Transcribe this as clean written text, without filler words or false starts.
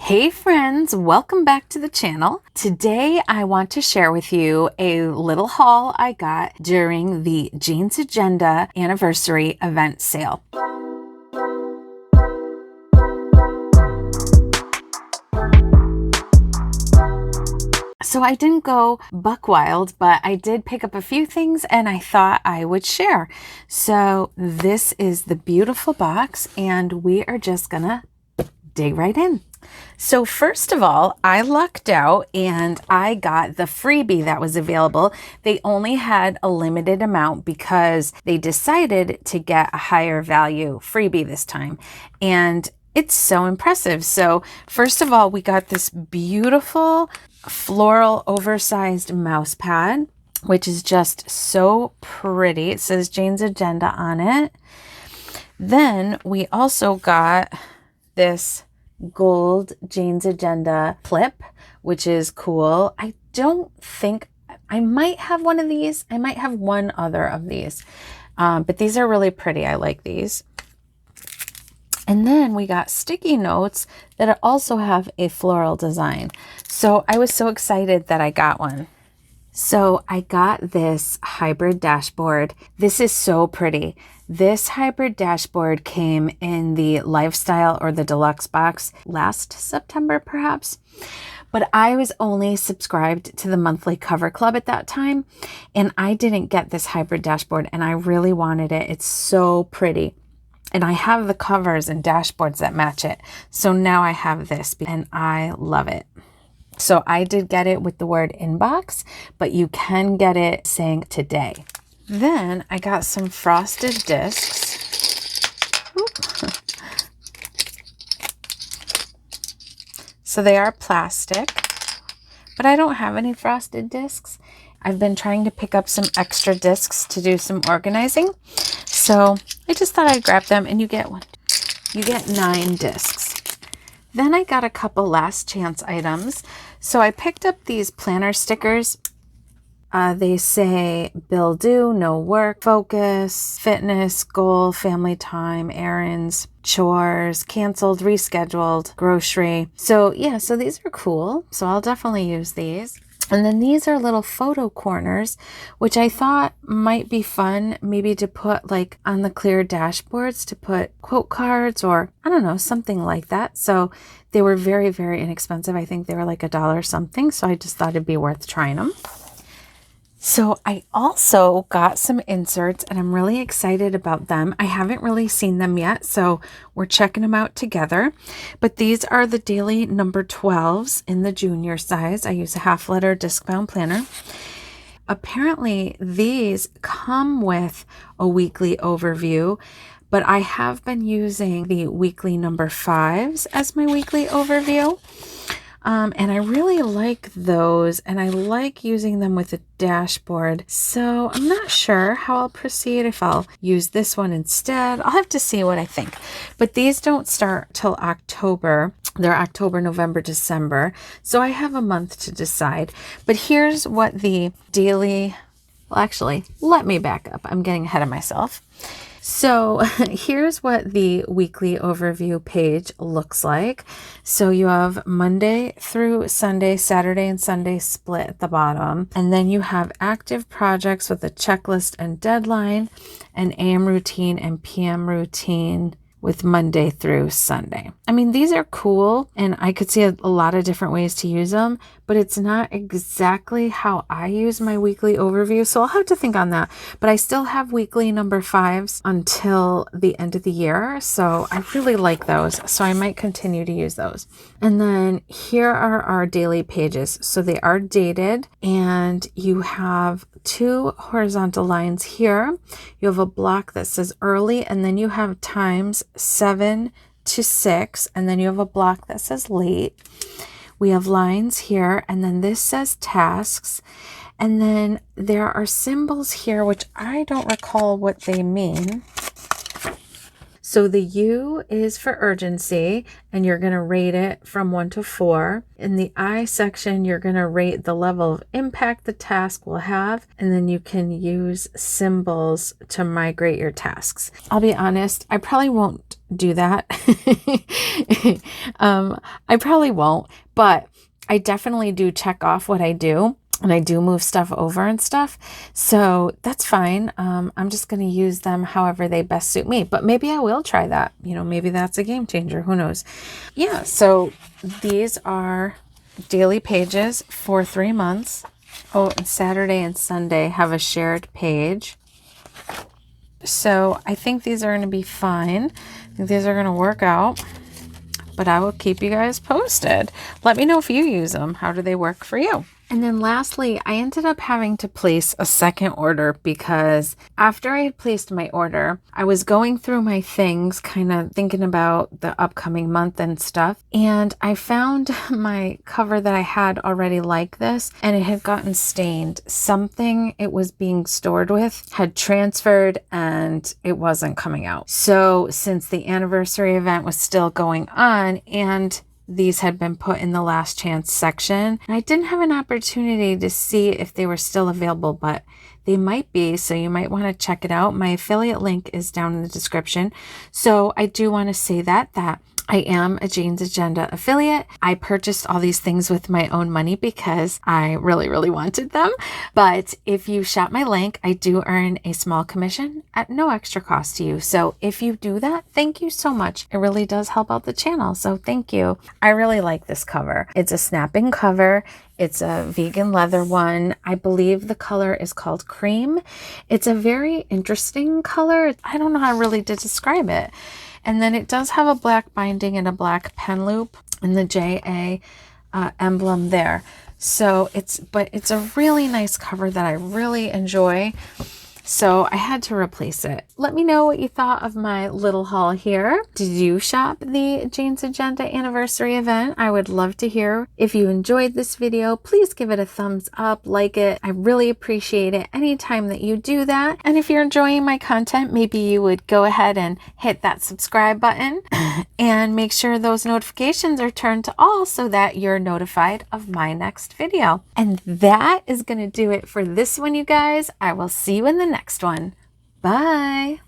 Hey friends, welcome back to the channel. Today I want to share with you a little haul I got during the Jeans Agenda anniversary event sale. So I didn't go buck wild, but I did pick up a few things and I thought I would share. So this is the beautiful box and we are just gonna dig right in. So first of all, I lucked out and I got the freebie that was available. They only had a limited amount because they decided to get a higher value freebie this time. And it's so impressive. So first of all, we got this beautiful floral oversized mouse pad, which is just so pretty. It says Jeans Agenda on it. Then we also got this gold Jeans Agenda clip, which is cool. I don't think I might have one of these. I might have one other of these, but these are really pretty. I like these. And then we got sticky notes that also have a floral design. So I was so excited that I got one. So I got this hybrid dashboard. This is so pretty. This hybrid dashboard came in the lifestyle or the deluxe box last September, perhaps. But I was only subscribed to the monthly cover club at that time, and I didn't get this hybrid dashboard, and I really wanted it. It's so pretty. And I have the covers and dashboards that match it. So now I have this and I love it. So I did get it with the word inbox, but you can get it saying today. Then I got some frosted discs. So they are plastic, but I don't have any frosted discs. I've been trying to pick up some extra discs to do some organizing. So I just thought I'd grab them, and you get one. You get 9 discs. Then I got a couple last chance items. So I picked up these planner stickers. They say bill due, no work, focus, fitness, goal, family time, errands, chores, canceled, rescheduled, grocery. So yeah, so these are cool. So I'll definitely use these. And then these are little photo corners, which I thought might be fun, maybe to put like on the clear dashboards, to put quote cards or I don't know, something like that. So they were very, very inexpensive. I think they were like $1 something. So I just thought it'd be worth trying them. So I also got some inserts and I'm really excited about them. I haven't really seen them yet, so we're checking them out together. But these are the daily number 12s in the junior size. I use a half letter disc bound planner. Apparently these come with a weekly overview, but I have been using the weekly number 5s as my weekly overview. And I really like those, and I like using them with a dashboard. So I'm not sure how I'll proceed, if I'll use this one instead. I'll have to see what I think. But these don't start till October. They're October, November, December. So I have a month to decide. But here's what the daily, well, actually, let me back up. I'm getting ahead of myself. So here's what the weekly overview page looks like. So you have Monday through Sunday, Saturday and Sunday split at the bottom. And then you have active projects with a checklist and deadline, an AM routine and PM routine with Monday through Sunday. I mean, these are cool and I could see a lot of different ways to use them, but it's not exactly how I use my weekly overview. So I'll have to think on that, but I still have weekly number 5s until the end of the year. So I really like those. So I might continue to use those. And then here are our daily pages. So they are dated and you have 2 horizontal lines here. You have a block that says early and then you have times 7 to 6 and then you have a block that says late. We have lines here and then this says tasks, and then there are symbols here which I don't recall what they mean. So the U is for urgency, and you're going to rate it from 1 to 4. In the I section, you're going to rate the level of impact the task will have, and then you can use symbols to migrate your tasks. I'll be honest, I probably won't do that. I probably won't, but I definitely do check off what I do. And I do move stuff over and stuff. So that's fine. I'm just going to use them however they best suit me. But maybe I will try that. You know, maybe that's a game changer. Who knows? Yeah, so these are daily pages for 3 months. Oh, and Saturday and Sunday have a shared page. So I think these are going to be fine. I think these are going to work out. But I will keep you guys posted. Let me know if you use them. How do they work for you? And then lastly, I ended up having to place a second order because after I had placed my order, I was going through my things, kind of thinking about the upcoming month and stuff. And I found my cover that I had already like this, and it had gotten stained. Something it was being stored with had transferred and it wasn't coming out. So since the anniversary event was still going on and these had been put in the last chance section, and I didn't have an opportunity to see if they were still available, but they might be, so you might want to check it out. My affiliate link is down in the description. So I do want to say that I am a Jane's Agenda affiliate. I purchased all these things with my own money because I really, really wanted them. But if you shop my link, I do earn a small commission at no extra cost to you. So if you do that, thank you so much. It really does help out the channel. So thank you. I really like this cover. It's a snapping cover. It's a vegan leather one. I believe the color is called cream. It's a very interesting color. I don't know how really to describe it. And then it does have a black binding and a black pen loop and the JA emblem there. So it's a really nice cover that I really enjoy. So I had to replace it. Let me know what you thought of my little haul here. Did you shop the Jane's Agenda anniversary event? I would love to hear. If you enjoyed this video, please give it a thumbs up, like it. I really appreciate it anytime that you do that. And if you're enjoying my content, maybe you would go ahead and hit that subscribe button and make sure those notifications are turned to all so that you're notified of my next video. And that is going to do it for this one, you guys. I will see you in the next one. Bye.